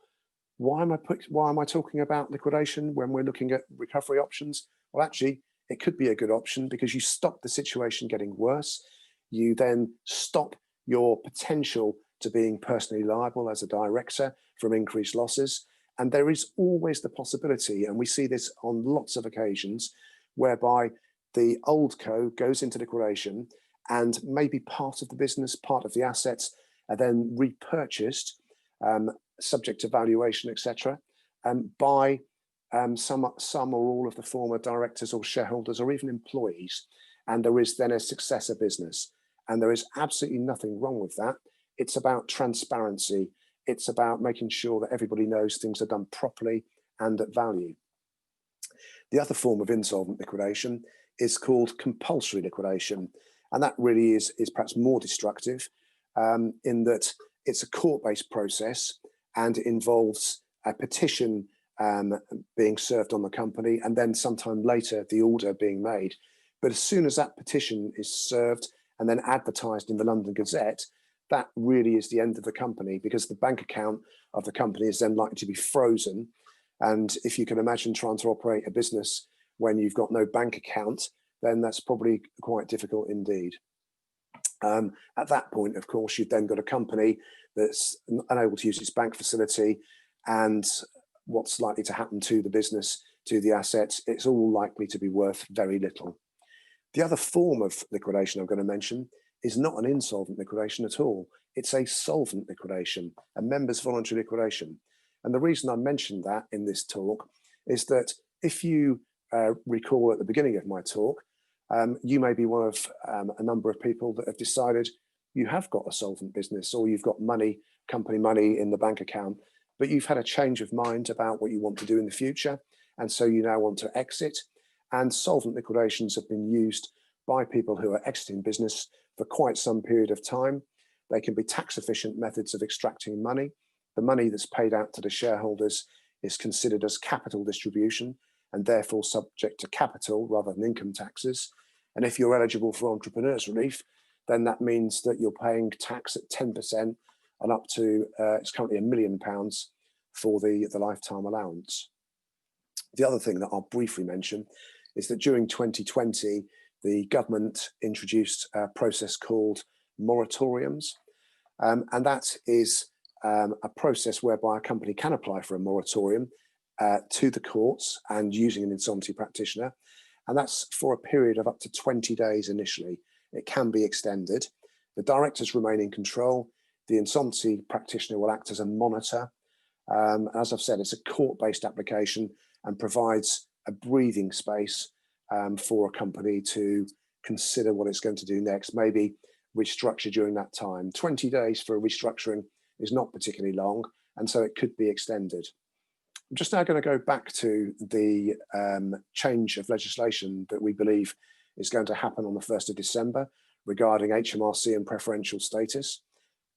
Why am I talking about liquidation when we're looking at recovery options? Well, actually, it could be a good option because you stop the situation getting worse. You then stop your potential to being personally liable as a director from increased losses. And there is always the possibility, and we see this on lots of occasions, whereby the old co goes into liquidation and maybe part of the business, part of the assets are then repurchased, subject to valuation, etc., by some or all of the former directors or shareholders or even employees. And there is then a successor business. And there is absolutely nothing wrong with that. It's about transparency. It's about making sure that everybody knows things are done properly and at value. The other form of insolvent liquidation is called compulsory liquidation. And that really is perhaps more destructive in that it's a court-based process and it involves a petition being served on the company and then sometime later the order being made. But as soon as that petition is served and then advertised in the London Gazette, that really is the end of the company, because the bank account of the company is then likely to be frozen. And if you can imagine trying to operate a business when you've got no bank account, then that's probably quite difficult indeed. At that point, of course, you've then got a company that's unable to use its bank facility, and what's likely to happen to the business, to the assets, it's all likely to be worth very little. The other form of liquidation I'm going to mention is not an insolvent liquidation at all. It's a solvent liquidation, a members' voluntary liquidation. And the reason I mentioned that in this talk is that if you recall at the beginning of my talk, you may be one of a number of people that have decided you have got a solvent business, or you've got money, company money in the bank account, but you've had a change of mind about what you want to do in the future. And so you now want to exit. And solvent liquidations have been used by people who are exiting business for quite some period of time. They can be tax efficient methods of extracting money. The money that's paid out to the shareholders is considered as capital distribution and therefore subject to capital rather than income taxes. And if you're eligible for entrepreneurs relief, then that means that you're paying tax at 10% and up to, it's currently £1 million for the lifetime allowance. The other thing that I'll briefly mention is that during 2020, the government introduced a process called moratoriums. And that is a process whereby a company can apply for a moratorium to the courts and using an insolvency practitioner. And that's for a period of up to 20 days initially. It can be extended. The directors remain in control. The insolvency practitioner will act as a monitor. As I've said, it's a court-based application and provides a breathing space for a company to consider what it's going to do next, maybe restructure during that time. 20 days for a restructuring is not particularly long, and so it could be extended. I'm just now going to go back to the change of legislation that we believe is going to happen on the 1st of December regarding HMRC and preferential status.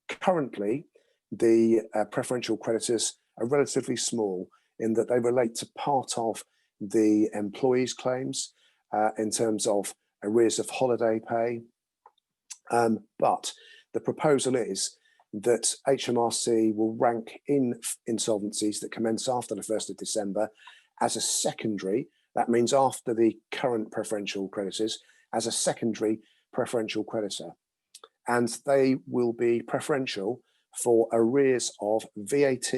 Currently, the preferential creditors are relatively small in that they relate to part of the employees' claims in terms of arrears of holiday pay. But the proposal is that HMRC will rank in insolvencies that commence after the 1st of December as a secondary, that means after the current preferential creditors, as a secondary preferential creditor. And they will be preferential for arrears of VAT,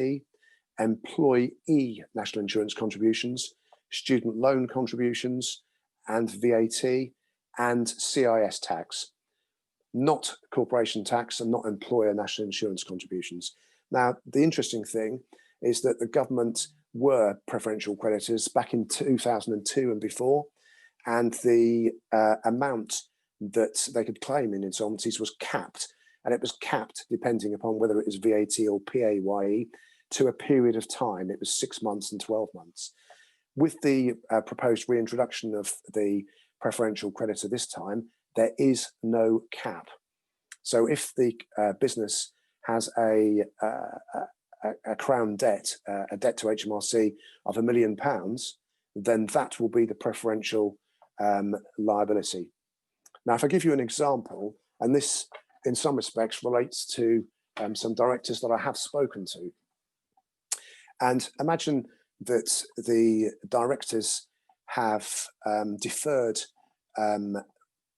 employee national insurance contributions, student loan contributions, and VAT and CIS tax, not corporation tax and not employer national insurance contributions. Now, the interesting thing is that the government were preferential creditors back in 2002 and before, and the amount that they could claim in insolvencies was capped, and it was capped depending upon whether it was VAT or PAYE to a period of time. It was 6 months and 12 months. With the proposed reintroduction of the preferential creditor this time, there is no cap. So if the business has a crown debt, a debt to HMRC of £1 million, then that will be the preferential liability. Now, if I give you an example, and this in some respects relates to some directors that I have spoken to, And imagine that the directors have deferred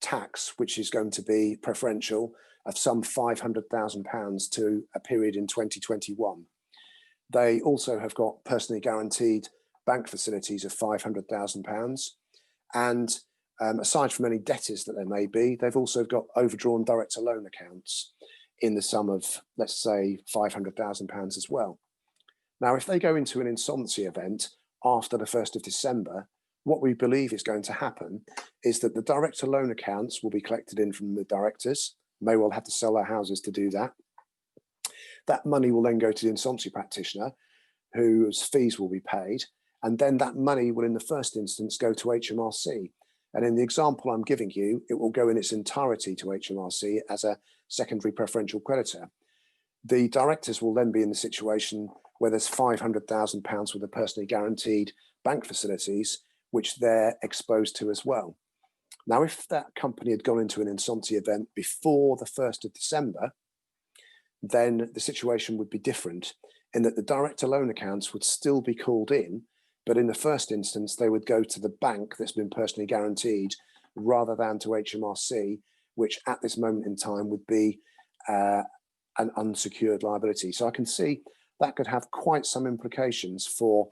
tax, which is going to be preferential, of some £500,000 to a period in 2021. They also have got personally guaranteed bank facilities of £500,000. And aside from any debtors that there may be, they've also got overdrawn director loan accounts in the sum of, let's say, £500,000 as well. Now, if they go into an insolvency event after the 1st of December, what we believe is going to happen is that the director loan accounts will be collected in from the directors, may well have to sell their houses to do that. That money will then go to the insolvency practitioner, whose fees will be paid, and then that money will in the first instance go to HMRC. And in the example I'm giving you, it will go in its entirety to HMRC as a secondary preferential creditor. The directors will then be in the situation where there's £500,000 worth of personally guaranteed bank facilities, which they're exposed to as well. Now, if that company had gone into an insolvency event before the 1st of December, then the situation would be different in that the director loan accounts would still be called in, but in the first instance, they would go to the bank that's been personally guaranteed rather than to HMRC, which at this moment in time would be an unsecured liability. So I can see that could have quite some implications for,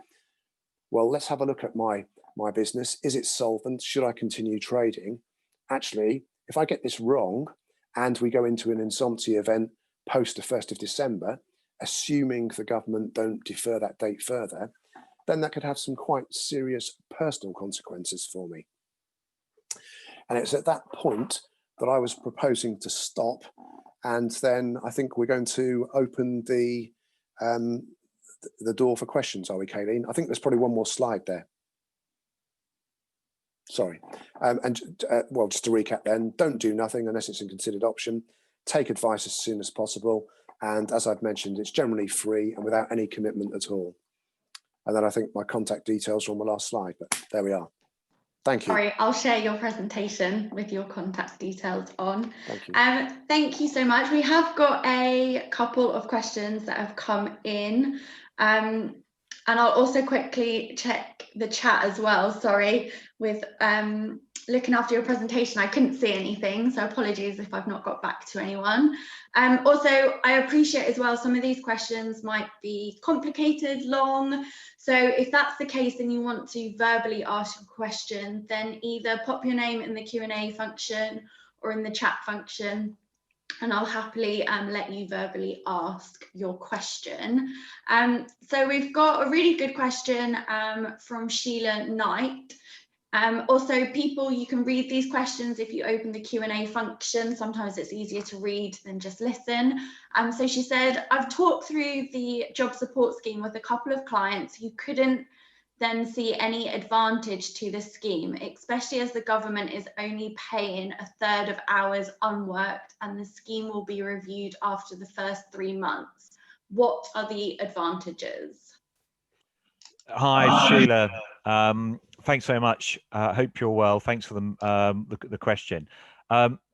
well, let's have a look at my business. Is it solvent? Should I continue trading? Actually, if I get this wrong and we go into an insolvency event post the 1st of December, assuming the government don't defer that date further, then that could have some quite serious personal consequences for me. And it's at that point that I was proposing to stop. And then I think we're going to open the door for questions, are we, Kayleen? I think there's probably one more slide there. Sorry. Well, just to recap then, don't do nothing unless it's a considered option. Take advice as soon as possible. And as I've mentioned, it's generally free and without any commitment at all. And then I think my contact details are on the last slide, but there we are. Thank you. Sorry, I'll share your presentation with your contact details on. Thank you. Thank you so much. We have got a couple of questions that have come in. And I'll also quickly check the chat as well. Sorry, with looking after your presentation, I couldn't see anything, so apologies if I've not got back to anyone. Also, I appreciate as well, some of these questions might be complicated, long. So if that's the case and you want to verbally ask a question, then either pop your name in the Q&A function or in the chat function, and I'll happily let you verbally ask your question. So we've got a really good question from Sheila Knight. Also, people, you can read these questions if you open the Q&A function. Sometimes it's easier to read than just listen. So she said, I've talked through the job support scheme with a couple of clients who couldn't then see any advantage to the scheme, especially as the government is only paying a third of hours unworked and the scheme will be reviewed after the first 3 months. What are the advantages? Hi, Sheila. Thanks very much. Hope you're well. Thanks for the question.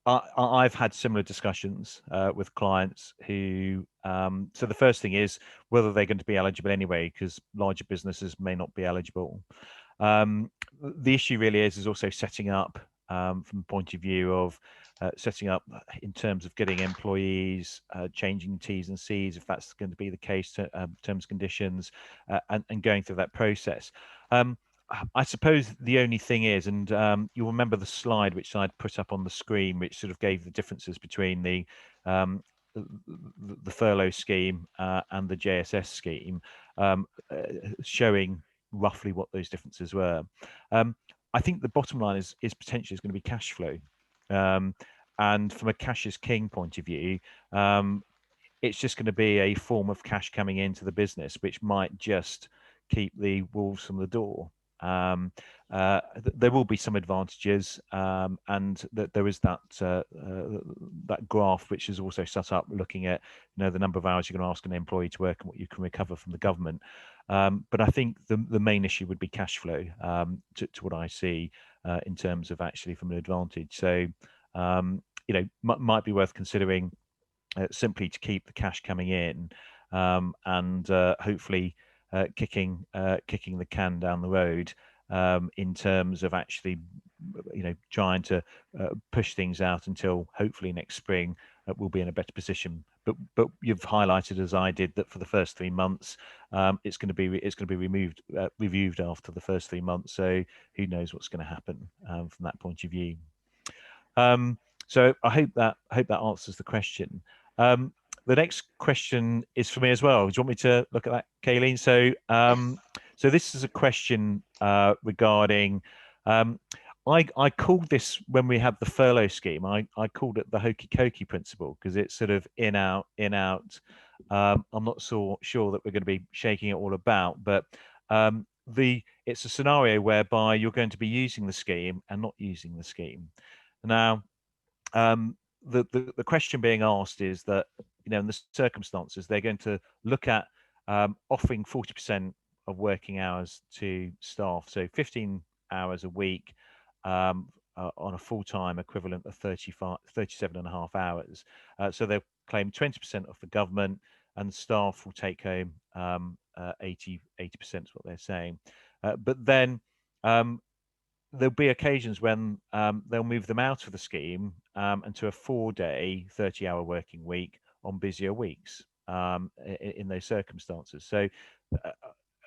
I've had similar discussions with clients who, so the first thing is whether they're going to be eligible anyway, because larger businesses may not be eligible. The issue really is also setting up from the point of view of setting up in terms of getting employees, changing T's and C's, if that's going to be the case, to terms and conditions, and going through that process. I suppose the only thing is, and you'll remember the slide which I'd put up on the screen, which sort of gave the differences between the furlough scheme and the JSS scheme, showing roughly what those differences were. I think the bottom line is potentially going to be cash flow. And from a cash is king point of view, it's just going to be a form of cash coming into the business, which might just keep the wolves from the door. There will be some advantages, and that there is that that graph which is also set up looking at the number of hours you're going to ask an employee to work and what you can recover from the government. But I think the main issue would be cash flow, to what I see in terms of actually from an advantage. So might be worth considering simply to keep the cash coming in, and hopefully kicking the can down the road in terms of actually, trying to push things out until hopefully next spring we'll be in a better position. But you've highlighted, as I did, that for the first 3 months it's going to be reviewed after the first 3 months. So who knows what's going to happen from that point of view. So I hope that answers the question. The next question is for me as well. Do you want me to look at that, Kayleen? So so this is a question regarding, I called this, when we had the furlough scheme, I called it the hokey cokey principle, because it's sort of in, out, in, out. I'm not so sure that we're going to be shaking it all about, but it's a scenario whereby you're going to be using the scheme and not using the scheme. Now, the question being asked is that, in the circumstances, they're going to look at offering 40% of working hours to staff, so 15 hours a week on a full-time equivalent of 37.5 hours. So they'll claim 20% of the government, and staff will take home 80% is what they're saying. But then there'll be occasions when they'll move them out of the scheme and to a 4-day, 30-hour working week on busier weeks in those circumstances. So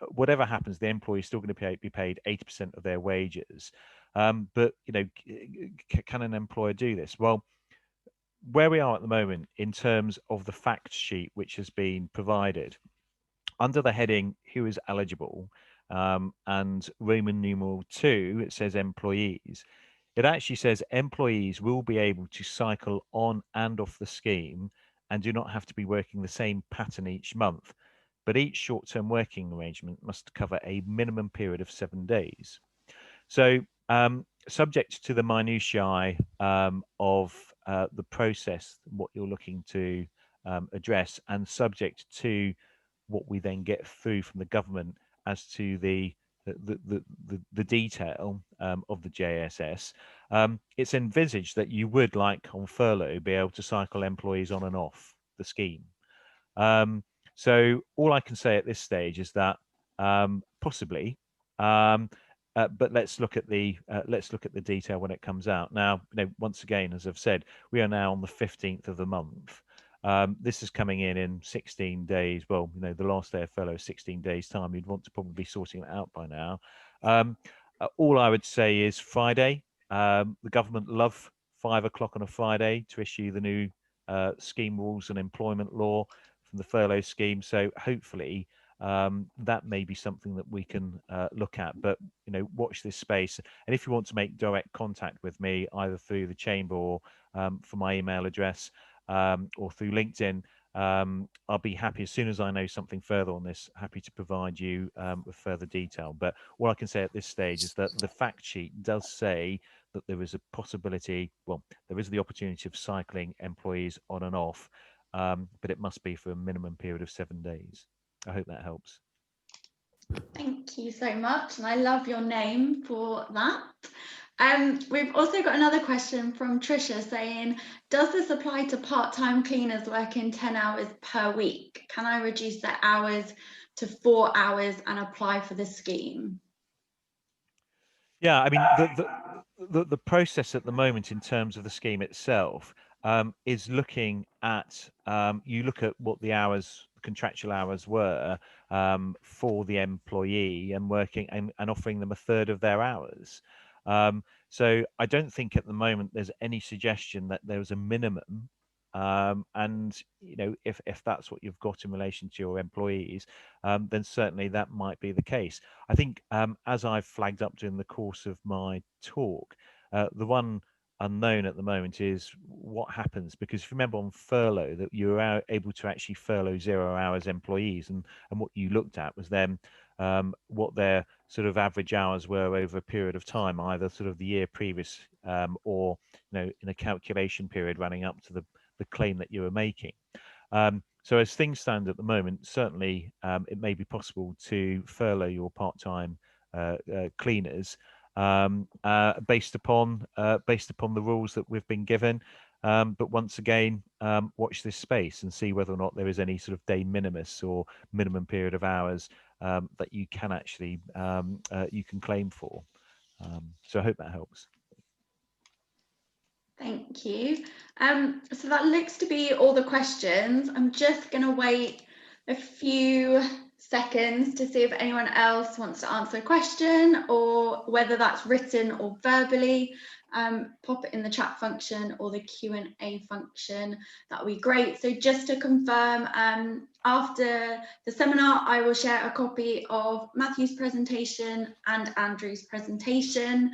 whatever happens, the employee is still going to be paid 80% of their wages. But can an employer do this? Well, where we are at the moment in terms of the fact sheet which has been provided, under the heading "Who is eligible?" and Roman numeral 2, it says employees. It actually says employees will be able to cycle on and off the scheme and do not have to be working the same pattern each month, but each short-term working arrangement must cover a minimum period of 7 days. So subject to the minutiae of the process, what you're looking to address, and subject to what we then get through from the government as to the detail of the JSS, it's envisaged that you would, like on furlough, be able to cycle employees on and off the scheme. So all I can say at this stage is that possibly, but let's look at the detail when it comes out. Now, once again, as I've said, we are now on the 15th of the month. This is coming in 16 days. Well, the last day of furlough is 16 days time. You'd want to probably be sorting it out by now. All I would say is Friday. The government love 5 o'clock on a Friday to issue the new scheme rules and employment law from the furlough scheme. So hopefully that may be something that we can look at. But watch this space. And if you want to make direct contact with me, either through the chamber or for my email address, or through LinkedIn, I'll be happy, as soon as I know something further on this, happy to provide you with further detail. But all I can say at this stage is that the fact sheet does say that there is a possibility, well, there is the opportunity of cycling employees on and off, but it must be for a minimum period of 7 days. I hope that helps. Thank you so much, and I love your name for that. We've also got another question from Trisha saying, does this apply to part-time cleaners working 10 hours per week? Can I reduce their hours to 4 hours and apply for the scheme? Yeah, I mean, the process at the moment in terms of the scheme itself is looking at, you look at what the hours, contractual hours were for the employee, and working and offering them a third of their hours. So I don't think at the moment there's any suggestion that there was a minimum. And if that's what you've got in relation to your employees, then certainly that might be the case. I think, as I've flagged up during the course of my talk, the one unknown at the moment is what happens, because if you remember on furlough that you were able to actually furlough 0 hours employees, and what you looked at was then what their sort of average hours were over a period of time, either sort of the year previous or in a calculation period running up to the claim that you were making. So as things stand at the moment, certainly it may be possible to furlough your part-time cleaners based upon the rules that we've been given. But once again, watch this space and see whether or not there is any sort of de minimis or minimum period of hours that you can actually you can claim for. So I hope that helps. Thank you. So that looks to be all the questions. I'm just going to wait a few seconds to see if anyone else wants to answer a question, or whether that's written or verbally. Pop it in the chat function or the Q&A function. That would be great. So just to confirm, after the seminar, I will share a copy of Matthew's presentation and Andrew's presentation,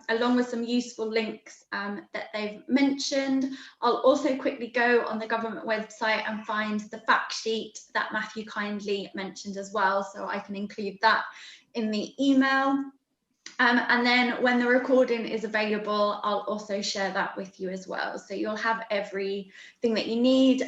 along with some useful links that they've mentioned. I'll also quickly go on the government website and find the fact sheet that Matthew kindly mentioned as well, so I can include that in the email. And then when the recording is available, I'll also share that with you as well. So you'll have everything that you need.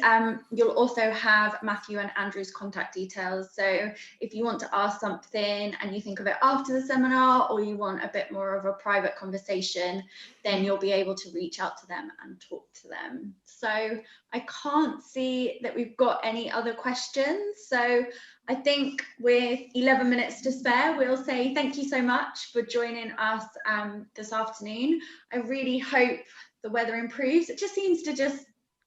You'll also have Matthew and Andrew's contact details. So if you want to ask something and you think of it after the seminar, or you want a bit more of a private conversation, then you'll be able to reach out to them and talk to them. So I can't see that we've got any other questions. So I think with 11 minutes to spare, we'll say thank you so much for joining us this afternoon. I really hope the weather improves. It just seems to just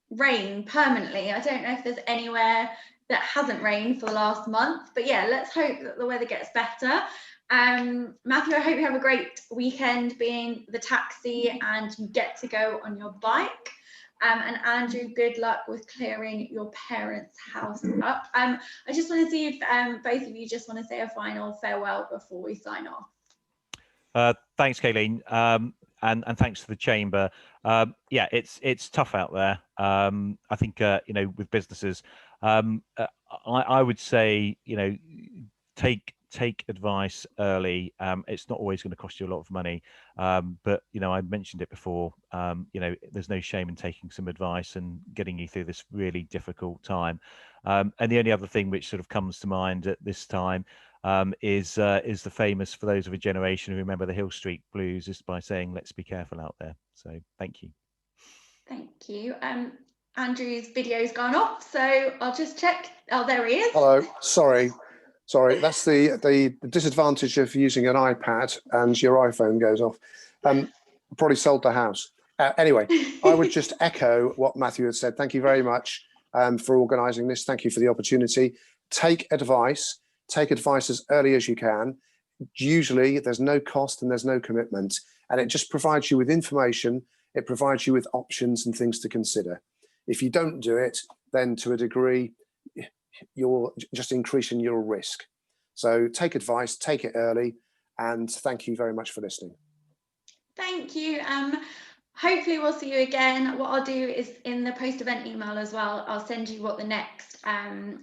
rain permanently. I don't know if there's anywhere that hasn't rained for the last month, but yeah, let's hope that the weather gets better. Matthew, I hope you have a great weekend being the taxi and you get to go on your bike. And Andrew, good luck with clearing your parents' house up. I just want to see if both of you just want to say a final farewell before we sign off. Thanks, Kayleen, and thanks to the chamber. Yeah, it's tough out there. I think you know, with businesses, I would say, you know, take advice early. It's not always going to cost you a lot of money, but you know, I mentioned it before. You know, there's no shame in taking some advice and getting you through this really difficult time. And the only other thing which sort of comes to mind at this time is the famous, for those of a generation who remember the Hill Street Blues, is by saying, "Let's be careful out there." So thank you. Thank you. Andrew's video's gone off, so I'll just check. Oh, there he is. Hello, sorry. That's the disadvantage of using an iPad and your iPhone goes off. Probably sold the house. Anyway, I would just echo what Matthew had said. Thank you very much for organising this. Thank you for the opportunity. Take advice as early as you can. Usually there's no cost and there's no commitment, and it just provides you with information. It provides you with options and things to consider. If you don't do it, then to a degree, you're just increasing your risk. So take advice, take it early, and thank you very much for listening. Thank you. Hopefully we'll see you again. What I'll do is in the post-event email as well, I'll send you what the next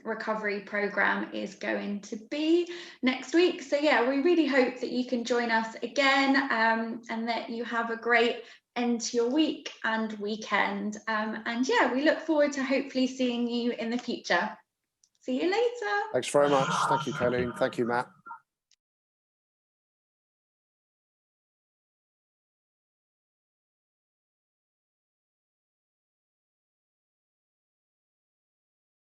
recovery program is going to be next week. So yeah, we really hope that you can join us again, and that you have a great end to your week and weekend. And yeah, we look forward to hopefully seeing you in the future. See you later. Thanks very much. Thank you, Colleen. Thank you, Matt.